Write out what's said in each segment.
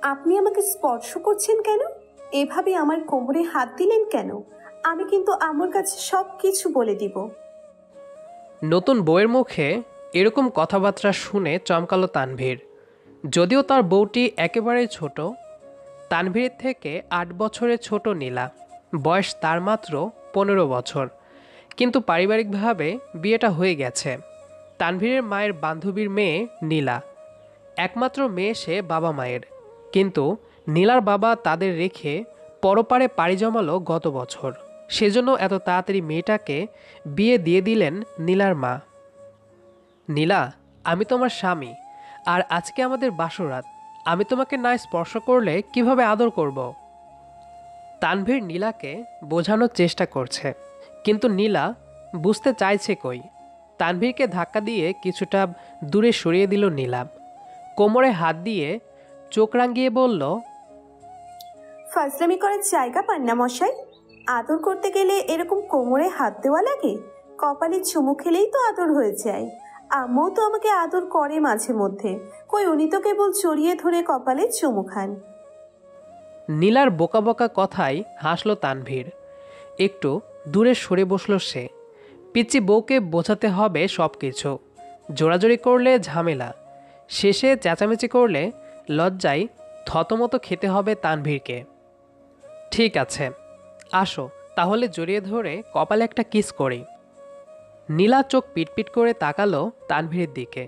আপনি আমাকে স্পর্শ করছেন কেন? এভাবে আমার কোমরে হাত দিলেন কেন? আমি কিন্তু আম্মুর কাছে সব কিছু বলে দিব। নতুন বউয়ের মুখে এরকম কথাবার্তা শুনে চমকালো তানভীর। যদিও তার বউটি একেবারেই ছোট, তানভীরের থেকে ৮ বছরের ছোট নীলা। বয়স তার মাত্র ১৫ বছর, কিন্তু পারিবারিকভাবে বিয়েটা হয়ে গেছে। তানভীরের মায়ের বান্ধবীর মেয়ে নীলা, একমাত্র মেয়ে সে বাবা মায়ের। কিন্তু নীলার বাবা তাদের রেখে পরপারে পাড়ি জমালো গত বছর। সেজন্য এত তাড়াতাড়ি মেয়েটাকে বিয়ে দিয়ে দিলেন নীলার মা। নীলা, আমি তোমার স্বামী, আর আজকে আমাদের বাসরাত। আমি তোমাকে না স্পর্শ করলে কিভাবে আদর করব? তানভীর নীলাকে বোঝানোর চেষ্টা করছে, কিন্তু নীলা বুঝতে চাইছে কই। তানভীরকে ধাক্কা দিয়ে কিছুটা দূরে সরিয়ে দিল নীলা। কোমরে হাত দিয়ে চোখ রাঙিয়ে বলল, ফাজলামি করার জায়গা পান না মশাই। আদর করতে গেলে এরকম কোমরে হাত দেওয়া লাগে? কপালে চুমু খেলেই তো আদর হয়ে যায়। আম্মু তো আমাকে আদর করে মাঝে মধ্যে। কই, উনি তো কেবল জড়িয়ে ধরে কপালে চুমু খান। নীলার বোকা বোকা কথায় হাসল তানভীর। একটু দূরে সরে বসল সে। পিচ্চি বউকে বোঝাতে হবে সব কিছু। জোরাজোরি করলে ঝামেলা, শেষে চেঁচামেচি করলে লজ্জায় থতমত খেতে হবে তানভীরকে। ঠিক আছে, আসো তাহলে জড়িয়ে ধরে কপালে একটা কিস করি। নীলা চোখ পিটপিট করে তাকালো তানভীরের দিকে।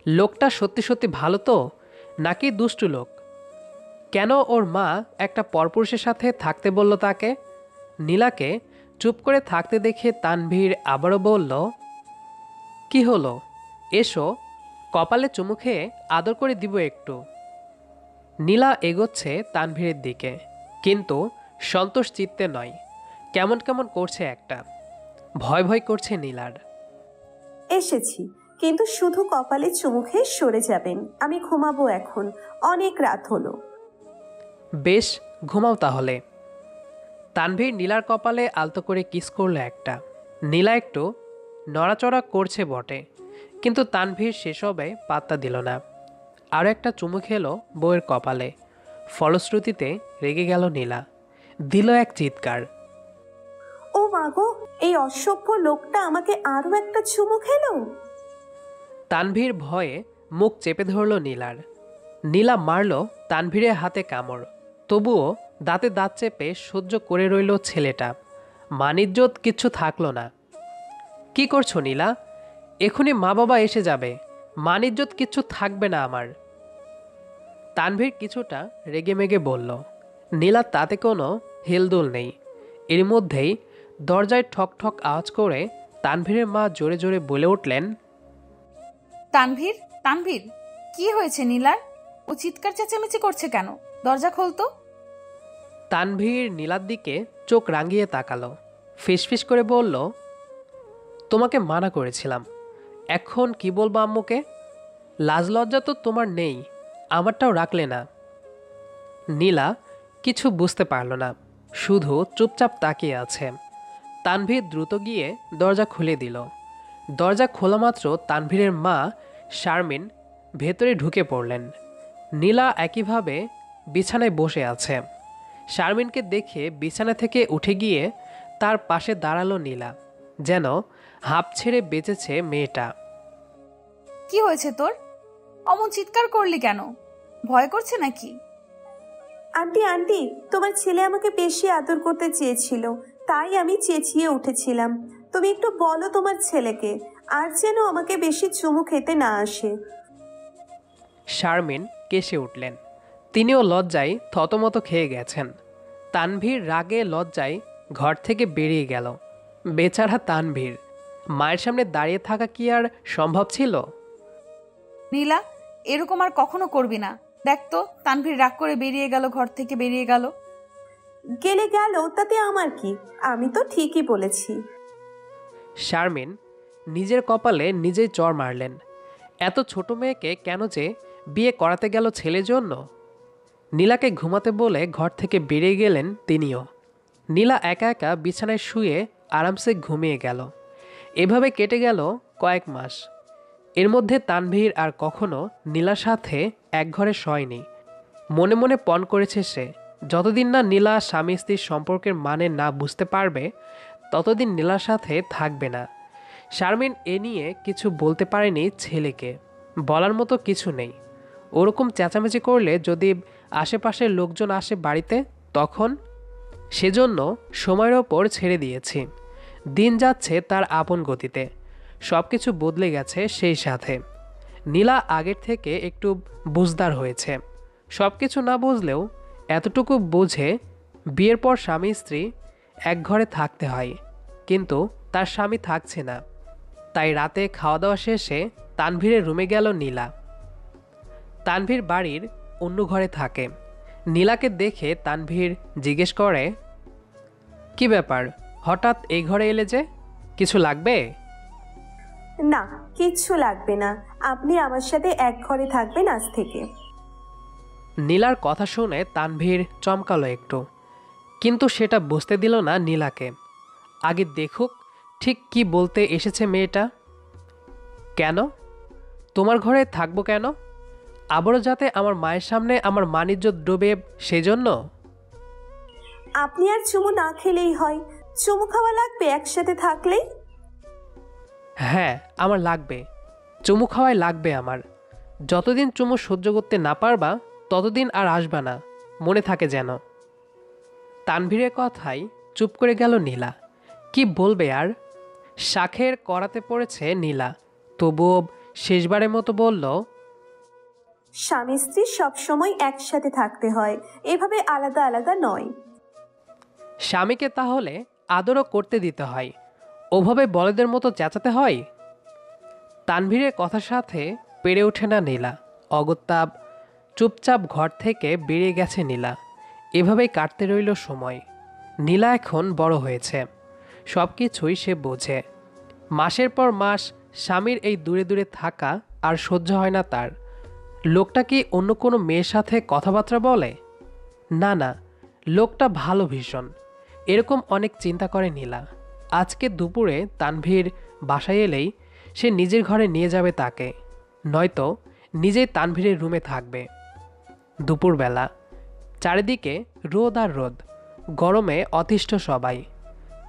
লোকটা সত্যি সত্যি ভালো তো, নাকি দুষ্টু লোক? কেন ওর মা একটা পরপুরুষের সাথে থাকতে বলল তাকে? নীলাকে চুপ করে থাকতে দেখে তানভীর আবারও বলল, কি হলো, এসো, কপালে চুমু খেয়ে আদর করে দিব একটু। নীলা এগোচ্ছে তানভীরের দিকে, কিন্তু সন্তোষ চিত্তে নয়। কেমন কেমন করছে একটা, ভয় ভয় করছে নীলার। এসেছি, কিন্তু শুধু কপালে চুমু খেয়ে সরে যাবেন। আমি ঘুমাবো এখন, অনেক রাত হলো। বেশ, ঘুমাও তাহলে। তানভীর নীলার কপালে আলতো করে কিস করলো একটা। নীলা একটু নড়াচড়া করছে বটে, কিন্তু তানভীর সেসবে পাত্তা দিল না। আরও একটা চুমু খেলো বউয়ের কপালে। ফলশ্রুতিতে রেগে গেল নীলা, দিল এক চিৎকার। ও মাগো, এই অসভ্য লোকটা আমাকে আরো একটা চুমু খেলো। তানভীর ভয়ে মুখ চেপে ধরল নীলার। নীলা মারল তানভীরের হাতে কামড়, তবুও দাঁতে দাঁত চেপে সহ্য করে রইল ছেলেটা। মানিজ্জত কিচ্ছু থাকলো না। কি করছো নীলা? এখনই মা বাবা এসে যাবে, মানিজ্জত কিচ্ছু থাকবে না আমার। তানভীর কিছুটা রেগেমেগে বলল। নীলা তাতে কোনো হেলদোল নেই। এর মধ্যেই দরজায় ঠক ঠক আওয়াজ করে তানভীরের মা জোরে জোরে বলে উঠলেন, তানভীর, তানভীর, কি হয়েছে নীলার? ও চিৎকার চেঁচামেচি করছে কেন? দরজা খোলতো। তানভীর নীলার দিকে চোখ রাঙিয়ে তাকালো, ফিসফিস করে বলল, তোমাকে মানা করেছিলাম, এখন কি বলবো আম্মুকে? লাজ লজ্জা তো তোমার নেই, আমারটাও রাখলে না। নীলা কিছু বুঝতে পারল না, শুধু চুপচাপ তাকিয়ে আছে। তানভীর দ্রুত গিয়ে দরজা খুলে দিল। দরজা খোলা মাত্র তানভীরের মা শারমিন ভেতরে ঢুকে পড়লেন। নীলা একইভাবে বিছানায় বসে আছে। শারমিনকে দেখে বিছানা থেকে উঠে গিয়ে তার পাশে দাঁড়ালো নীলা, যেন হাঁপ ছেড়ে বেঁচেছে মেয়েটা। কি হয়েছে তোর? অমন চিৎকার করলি কেন? ভয় করছে নাকি? আন্টি আন্টি, তোমার ছেলে আমাকে বেশি আদর করতে চেয়েছিল, তাই আমি চেঁচিয়ে উঠেছিলাম। তুমি একটু বলো তোমার ছেলেকে, আর যেন আমাকে বেশি চুমু খেতে না আসে। শারমিন কেসে উঠলেন। তিনিও লজ্জায় থতমত খেয়ে গেছেন। তানভীর রাগে লজ্জায় ঘর থেকে বেরিয়ে গেল। বেচারা তানভীর, মায়ের সামনে দাঁড়িয়ে থাকা কি আর সম্ভব ছিল? নীলা, এরকম আর কখনো করবি না। দেখ তো, তানভীর রাগ করে বেরিয়ে গেল, ঘর থেকে বেরিয়ে গেল। গেলে গেল, তাতে আমার কি? আমি তো ঠিকই বলেছি। শারমিন নিজের কপালে নিজেই চড় মারলেন। এত ছোট মেয়েকে কেন যে বিয়ে করাতে গেল ছেলের জন্য? নীলাকে ঘুমাতে বলে ঘর থেকে বেরিয়ে গেলেন তিনিও। নীলা একা একা বিছানায় শুয়ে আরামসে ঘুমিয়ে গেল। এভাবে কেটে গেল কয়েক মাস। এর মধ্যে তানভীর আর কখনো নীলার সাথে এক ঘরে শয়নি। মনে মনে পণ করেছে সে, যতদিন না নীলা স্বামী স্ত্রীর সম্পর্কের মানে না বুঝতে পারবে ততদিন নীলার সাথে থাকবে না। শারমিন এ নিয়ে কিছু বলতে পারেনি ছেলেকে, বলার মতো কিছু নেই। ওরকম চেঁচামেচি করলে যদি আশেপাশের লোকজন আসে বাড়িতে তখন, সেজন্য সময়ের ওপর ছেড়ে দিয়েছি। দিন যাচ্ছে তার আপন গতিতে, সব কিছু বদলে গেছে সেই সাথে। নীলা আগের থেকে একটু বুঝদার হয়েছে। সব কিছু না বুঝলেও এতটুকু বোঝে বিয়ের পর স্বামী স্ত্রী এক ঘরে থাকতে হয়, কিন্তু তার স্বামী থাকছে না। তাই রাতে খাওয়া দাওয়া শেষে তানভীরের রুমে গেল নীলা। তানভীর বাড়ির অন্য ঘরে থাকে। নীলাকে দেখে তানভীর জিজ্ঞেস করে, কি ব্যাপার, হঠাৎ এই ঘরে এলে যে? কিছু লাগবে? না, কিচ্ছু লাগবে না। আপনি আমার সাথে এক ঘরে থাকবেন আজ থেকে। নীলার কথা শুনে তানভীর চমকালো একটু, কিন্তু সেটা বুঝতে দিল না নীলাকে। আগে দেখুক ঠিক কি বলতে এসেছে মেয়েটা। কেন? তোমার ঘরে থাকবো কেন? আবারও যাতে আমার মায়ের সামনে আমার মানিজ্যত ডুবে সেজন্য? আপনি আর চুমু না খেলেই হয়। চুমু খাওয়া লাগবে একসাথে থাকলেই। হ্যাঁ, আমার লাগবে। চুমু খাওয়াই লাগবে আমার। যতদিন চুমু সহ্য করতে না পারবা ততদিন আর আসবা না, মনে থাকে যেন। তানভীরের কথায় চুপ করে গেল নীলা। কি বলবে আর? শাখের করাতে পড়েছে নীলা, তবুও শেষবারের মতো বলল, স্বামী স্ত্রী সবসময় একসাথে থাকতে হয়, এভাবে আলাদা আলাদা নয়। স্বামীকে তাহলে আদরও করতে দিতে হয়, ওভাবে বলদের মতো চেঁচাতে হয়? তানভীরের কথার সাথে পেরে ওঠে না নীলা। অগত্যাব চুপচাপ ঘর থেকে বেরিয়ে গেছে নীলা। এভাবেই কাটতে রইল সময়। নীলা এখন বড় হয়েছে, সব কিছুই সে বোঝে। মাসের পর মাস স্বামীর এই দূরে দূরে থাকা আর সহ্য হয় না তার। লোকটা কি অন্য কোনো মেয়ের সাথে কথাবার্তা বলে? না না, লোকটা ভালো ভীষণ। এরকম অনেক চিন্তা করে নীলা। আজকে দুপুরে তানভীর বাসায় এলেই সে নিজের ঘরে নিয়ে যাবে তাকে, নয়তো নিজেই তানভীরের রুমে থাকবে। দুপুরবেলা চারিদিকে রোদ আর রোদ, গরমে অতিষ্ঠ সবাই।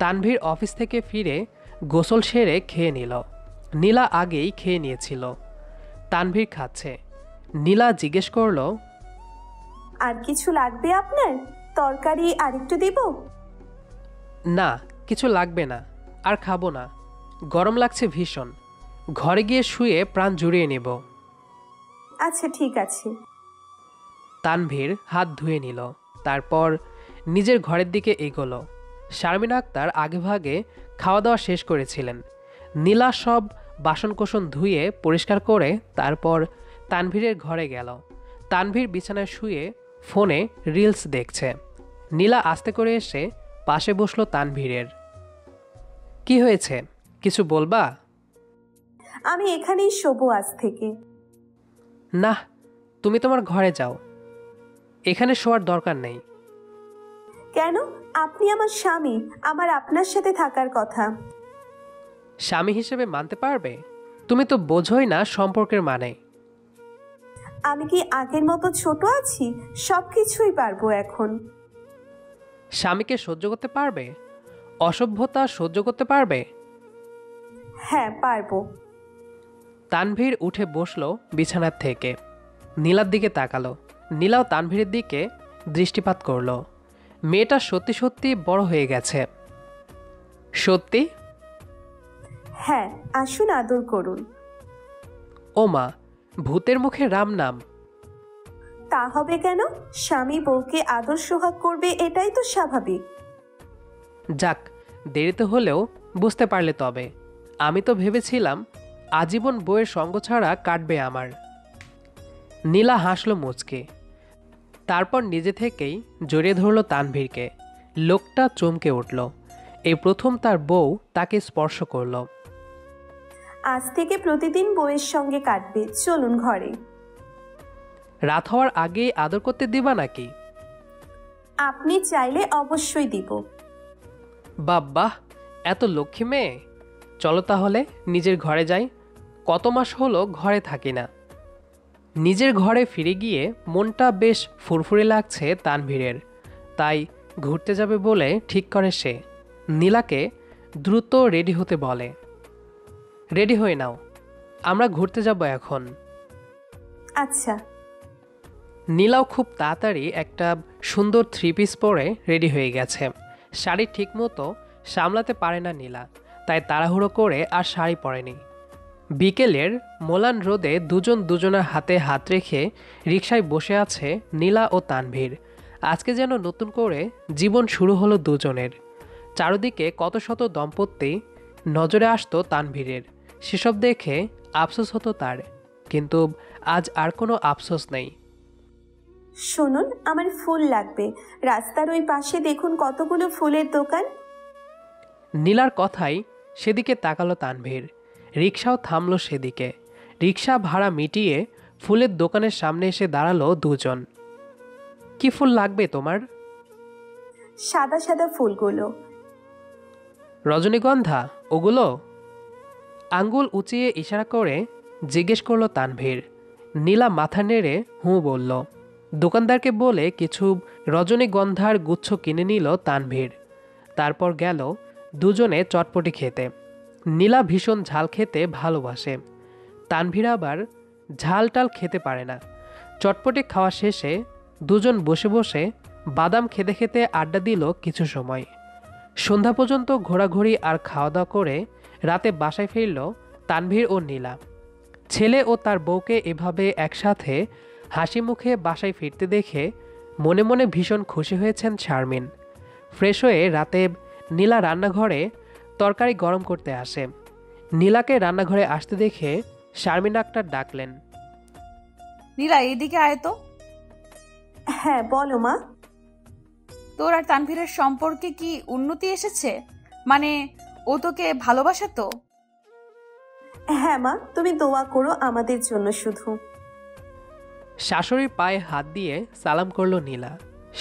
তানভীর অফিস থেকে ফিরে গোসল সেরে খেয়ে নিল। নীলা আগেই খেয়ে নিয়েছিল। তানভীর খাচ্ছে। নীলা জিজ্ঞেস করল, আর কিছু লাগবে আপনার? তরকারি আরেকটু দিব? না, কিছু লাগবে না, আর খাবো না। গরম লাগছে ভীষণ। ঘরে গিয়ে শুয়ে প্রাণ জুড়িয়ে নেব। আচ্ছা ঠিক আছে। তানভীর হাত ধুয়ে নিল, তারপর নিজের ঘরের দিকে এগোলো। শারমিন আক্তার আগেভাগে খাওয়া দাওয়া শেষ করেছিলেন। নীলা সব বাসনকোসন ধুয়ে পরিষ্কার করে তারপর তানভীরের ঘরে গেল। তানভীর বিছানায় শুয়ে ফোনে রিলস দেখছে। নীলা আস্তে করে এসে পাশে বসলো তানভীরের। কি হয়েছে, কিছু বলবা? আমি এখানেই শোবো আজ থেকে। না, তুমি তোমার ঘরে যাও, এখানে শোয়ার দরকার নেই। কেন? আপনি আমার স্বামী, আমার আপনার সাথে থাকার কথা। স্বামী হিসেবে মানতে পারবে? তুমি তো বোঝোই না সম্পর্কের মানে। আমি কি আগের মতো ছোট আছি? সব কিছুই পারবো এখন। স্বামীকে সহ্য করতে পারবে? অসভ্যতা সহ্য করতে পারবে? হ্যাঁ পারবো। তানভীর উঠে বসলো বিছানার থেকে। নীলার দিকে তাকালো। নীলাও তানভীরের দিকে দৃষ্টিপাত করলো। মেয়েটা সত্যি সত্যি বড় হয়ে গেছে। সত্যি? হ্যাঁ, আসুন আদর করুন। ও মা, ভূতের মুখে রাম নাম। তা হবে কেন? স্বামী বউকে আদর সোহাগ করবে, এটাই তো স্বাভাবিক। যাক, দেরিতে হলেও বুঝতে পারলে তবে। আমি তো ভেবেছিলাম আজীবন বইয়ের সঙ্গ ছাড়া কাটবে আমার। নীলা হাসলো মুচকে, তারপর নিজে থেকেই জড়িয়ে ধরল তানভীরকে। লোকটা চমকে উঠল। এই প্রথম তার বউ তাকে স্পর্শ করল। আজ থেকে প্রতিদিন বউয়ের সঙ্গে কাটবে, চলুন ঘরে। রাত হওয়ার আগেই আদর করতে দিবা নাকি? আপনি চাইলে অবশ্যই দিব। বাব্বাহ, এত লক্ষ্মী মেয়ে। চলো তাহলে নিজের ঘরে যাই। কত মাস হলো ঘরে থাকি না। নিজের ঘরে ফিরে গিয়ে মনটা বেশ ফুরফুরে লাগছে তানভীরের, তাই ঘুরতে যাবে বলে ঠিক করে সে। নীলাকে দ্রুত রেডি হতে বলে। রেডি হয়ে নাও, আমরা ঘুরতে যাব এখন। আচ্ছা। নীলাও খুব তাড়াতাড়ি একটা সুন্দর 3 পিস পরে রেডি হয়ে গেছে। শাড়ি ঠিকমতো সামলাতে পারে না নীলা, তাই তাড়াহুড়ো করে আর শাড়ি পরেনি। বিকেলের মোলান রোদে দুজন দুজনের হাতে হাত রেখে রিকশায় বসে আছে নীলা ও তানভীর। আজকে যেন নতুন করে জীবন শুরু হলো দুজনের। চারদিকে কত শত দম্পতি নজরে আসতো তানভীরের, সেসব দেখে আফসোস হতো তার, কিন্তু আজ আর কোনো আফসোস নেই। শুনুন, আমার ফুল লাগবে। রাস্তার ওই পাশে দেখুন কতগুলো ফুলের দোকান। নীলার কথাই সেদিকে তাকালো তানভীর। রিকশাও থামলো সেদিকে। রিকশা ভাড়া মিটিয়ে ফুলের দোকানের সামনে এসে দাঁড়ালো দুজন। কি ফুল লাগবে তোমার? সাদা সাদা ফুলগুলো। রজনীগন্ধা ওগুলো? আঙ্গুল উঁচিয়ে ইশারা করে জিজ্ঞেস করলো তানভীর। নীলা মাথা নেড়ে হুঁ বলল। দোকানদারকে বলে কিছু রজনীগন্ধার গুচ্ছ কিনে নিল তানভীর। তারপর গেল দুজনে চটপটি খেতে। নীলা ভীষণ ঝাল খেতে ভালোবাসে, তানভীর আবার ঝাল টাল খেতে পারে না। চটপটি খাওয়া শেষে দুজন বসে বসে বাদাম খেতে খেতে আড্ডা দিল কিছু সময়। সন্ধ্যা পর্যন্ত ঘোরাঘুরি আর খাওয়া দাওয়া করে রাতে বাসায় ফিরল তানভীর ও নীলা। ছেলে ও তার বউকে এভাবে একসাথে হাসি মুখে বাসায় ফিরতে দেখে মনে মনে ভীষণ খুশি হয়েছেন শারমিন। ফ্রেশ হয়ে রাতে নীলা রান্নাঘরে তরকারি গরম করতে আসে। নীলাকে রান্নাঘরে আসতে দেখে শারমিন আক্তার ডাকলেন। নীলা, এদিকে আয় তো। হ্যাঁ বলো মা। তোর আর তানভীরের সম্পর্কে কি উন্নতি এসেছে? মানে ও তোকে ভালোবাসে তো? হ্যাঁ মা, তুমি দোয়া করো আমাদের জন্য শুধু। শাশুড়ির পায়ে হাত দিয়ে সালাম করলো নীলা।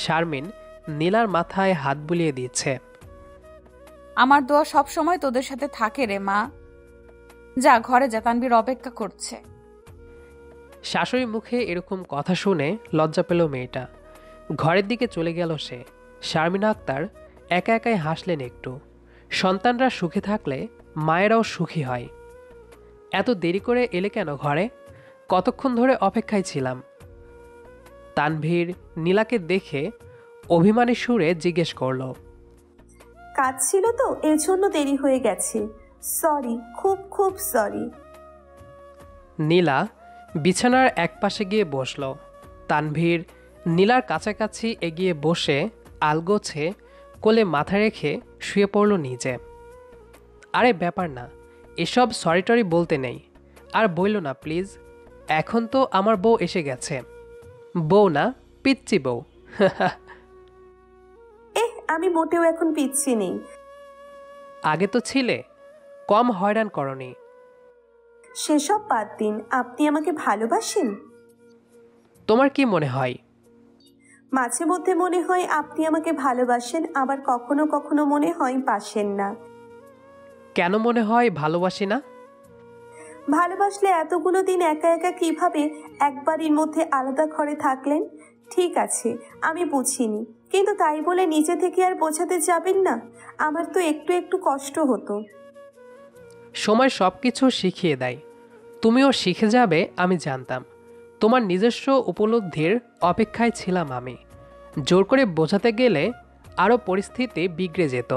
শারমিন নীলার মাথায় হাত বুলিয়ে দিচ্ছে। আমার দোয়া সব সময় তোদের সাথে থাকে রে মা। যা ঘরে যা, তানভীর অপেক্ষা করছে। শাশুড়ির মুখে এরকম কথা শুনে লজ্জা পেল মেয়েটা। ঘরের দিকে চলে গেল সে। শারমিন আক্তার একা একাই হাসলেন একটু। সন্তানরা সুখে থাকলে মায়েরাও সুখী হয়। এত দেরি করে এলে কেন ঘরে? কতক্ষণ ধরে অপেক্ষায় ছিলাম। তানভীর নীলাকে দেখে অভিমানী সুরে জিজ্ঞেস করল। কাজ ছিল তো, এর জন্য দেরি হয়ে গেছে। সরি, খুব খুব সরি। নীলা বিছানার একপাশে গিয়ে বসল। তানভীর নীলার কাছাকাছি এগিয়ে বসে আলগোছে কোলে মাথা রেখে শুয়ে পড়ল নিজে। আরে ব্যাপার না, এসব সরি টরি বলতে নেই। আর বইল না প্লিজ, এখন তো আমার বউ এসে গেছে। বউ না, পিচ্চি বউ। আমি মোটেও এখন পিচ্ছি নেই। আগে তো ছিলে, কম হয়রান করনি। সেসব বাদ দিন, আপনি আমাকে ভালোবাসেন? তোমার কি মনে হয়? মাঝে মধ্যে মনে হয় আপনি আমাকে ভালোবাসেন, আবার কখনো কখনো মনে হয় বাসেন না। কেন মনে হয় ভালোবাসি না? ভালোবাসলে এতগুলো দিন একা একা কিভাবে এক বাড়ির মধ্যে আলাদা ঘরে থাকলেন? ঠিক আছে, আমি বুঝিনি, কিন্তু তাই বলে নিজে থেকে আর বোঝাতে যাবেন না। আমার তো একটু একটু কষ্ট হতো। সময় সব কিছু শিখিয়ে দেয়। তুমিও শিখে যাবে আমি জানতাম। তোমার নিজস্ব উপলব্ধির অপেক্ষায় ছিলাম আমি। জোর করে বোঝাতে গেলে আরও পরিস্থিতি বিগড়ে যেত,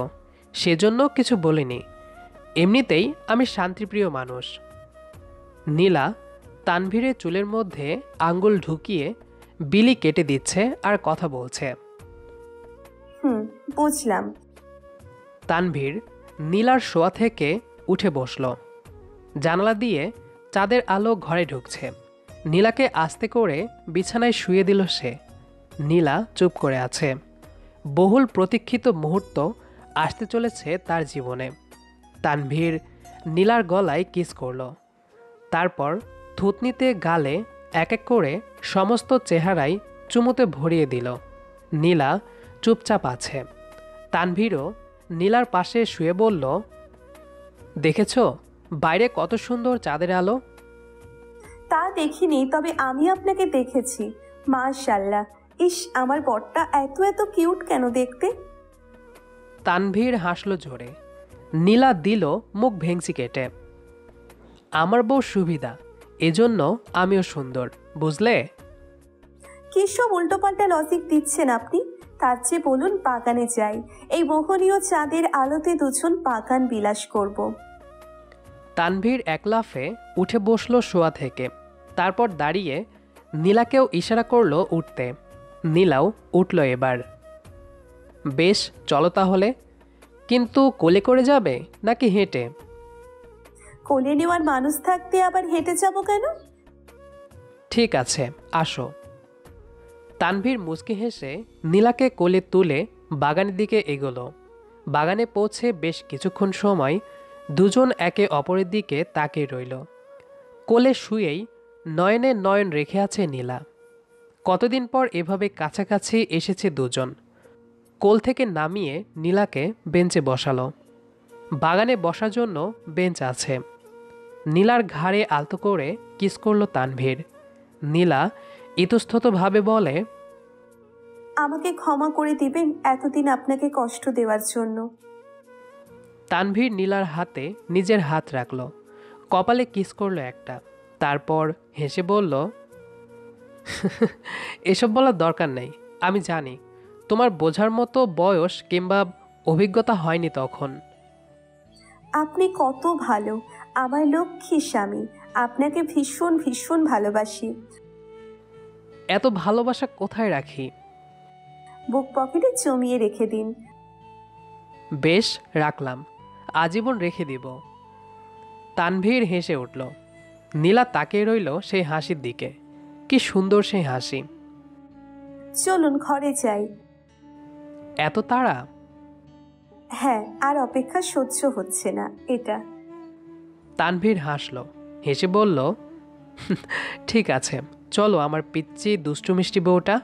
সেজন্য কিছু বলিনি। এমনিতেই আমি শান্তিপ্রিয় মানুষ। নীলা তানভীরের চুলের মধ্যে আঙ্গুল ঢুকিয়ে বিলি কেটে দিচ্ছে আর কথা বলছে। বুঝলাম। তানভীর নীলার শোয়া থেকে উঠে বসল। জানালা দিয়ে চাঁদের আলো ঘরে ঢুকছে। নীলাকে আস্তে করে বিছানায় শুয়ে দিল সে। নীলা চুপ করে আছে। বহুল প্রতীক্ষিত মুহূর্ত আসতে চলেছে তার জীবনে। তানভীর নীলার গলায় কিস করল, তারপর থুতনিতে গালে এক এক করে সমস্ত চেহারায় চুমুতে ভরিয়ে দিল। নীলা চুপচাপ আছে। তানভীরও নীলার পাশে শুয়ে বলল, দেখেছ বাইরে কত সুন্দর চাঁদের আলো? তা দেখিনি, তবে আমি আপনাকে দেখেছি। মাশাআল্লাহ। ইস, আমার বরটা এত এত কিউট কেন দেখতে। তানভীর হাসলো জোরে। নীলা দিল মুখ ভেংচি কেটে। আমার বউ সুবিধা, এজন্য আমিও সুন্দর, বুঝলে? কি সব উল্টোপাল্টা লজিক দিচ্ছেন আপনি? তার চেয়ে বলুন বাগানে যাই, এই মোহনীয় চাঁদের আলোতে দুজন বাগান বিলাস করব। তানভীর এক লাফে উঠে বসলো শোয়া থেকে। তারপর দাঁড়িয়ে নীলাকেও ইশারা করলো উঠতে। নীলাও উঠল এবার। বেশ, চলো তাহলে। কিন্তু কোলে করে যাবে নাকি হেঁটে? কোলে নেওয়ার মানুষ থাকতে আবার হেঁটে যাব কেন? ঠিক আছে, আসো। তানভীর মুচকি হেসে নীলাকে কোলে তুলে বাগানের দিকে এগোলো। বাগানে পৌঁছে বেশ কিছুক্ষণ সময় দুজন একে অপরের দিকে তাকিয়ে রইল। কোলে শুয়েই নয়নে নয়ন রেখে আছে নীলা। কতদিন পর এভাবে কাছাকাছি এসেছে দুজন। কোল থেকে নামিয়ে নীলাকে বেঞ্চে বসালো। বাগানে বসার জন্য বেঞ্চ আছে। নীলার ঘাড়ে আলতো করে কিস করলো তানভীর। নীলা ইতস্ততভাবে বলে, আমাকে ক্ষমা করে দিবেন এতদিন আপনাকে কষ্ট দেওয়ার জন্য। তানভীর নীলার হাতে নিজের হাত রাখল, কপালে কিস করলো একটা। তারপর হেসে বলল, এসব বলার দরকার নেই। আমি জানি তোমার বোঝার মতো বয়স কিংবা অভিজ্ঞতা হয়নি তখন। আপনি কত ভালো, আমার লক্ষ্মী স্বামী। আপনাকে ভীষণ ভীষণ ভালোবাসি। এত ভালোবাসা কোথায় রাখি? বুক পকেটে জমিয়ে রেখে দিন। বেশ, রাখলাম, আজীবন রেখে দিব। তানভীর হেসে উঠল। নীলা তাকিয়ে রইল সেই হাসির দিকে। কি সুন্দর সেই হাসি। চলুন ঘরে যাই। এত তাড়া? হ্যাঁ, আর অপেক্ষা সহ্য হচ্ছে না এটা। তানভীর হাসল, হেসে বলল, ঠিক আছে, চলো আমার পিচ্চি দুষ্টু মিষ্টি বউটা।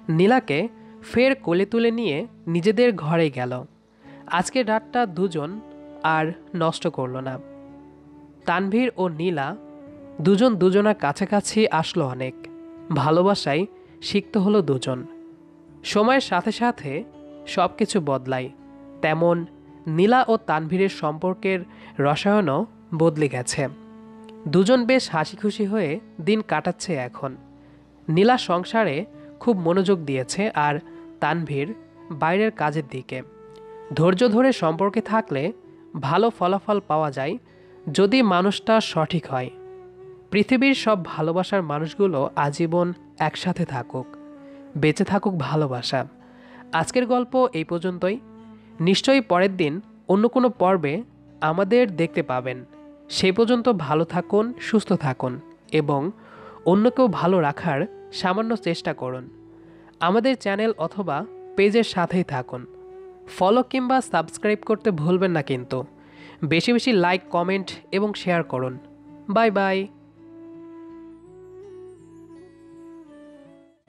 নীলাকে ফের কোলে তুলে নিয়ে নিজেদের ঘরে গেল। আজকের রাতটা দুজন আর নষ্ট করল না। তানভীর ও নীলা দুজন দুজনার কাছাকাছি আসলো অনেক। ভালোবাসায় সিক্ত হলো দুজন। সময়ের সাথে সাথে সব কিছু বদলায়, তেমন নীলা ও তানভীরের সম্পর্কের রসায়নও বদলে গেছে। দুজন বেশ হাসি খুশি হয়ে দিন কাটাচ্ছে এখন। নীলা সংসারে খুব মনোযোগ দিয়েছে, আর তানভীর বাইরের কাজের দিকে। ধৈর্য ধরে সম্পর্কে থাকলে ভালো ফলাফল পাওয়া যায়, যদি মানুষটা সঠিক হয়। পৃথিবীর সব ভালোবাসার মানুষগুলো আজীবন একসাথে থাকুক, বেঁচে থাকুক ভালোবাসা। আজকের গল্প এই পর্যন্তই। নিশ্চয়ই পরের দিন অন্য কোনো পর্বে আমাদের দেখতে পাবেন। সেই পর্যন্ত ভালো থাকুন, সুস্থ থাকুন এবং অন্যকেও ভালো রাখার সামান্য চেষ্টা করুন। আমাদের চ্যানেল অথবা পেজের সাথেই থাকুন। ফলো কিংবা সাবস্ক্রাইব করতে ভুলবেন না কিন্তু। বেশি বেশি লাইক, কমেন্ট এবং শেয়ার করুন। Bye bye.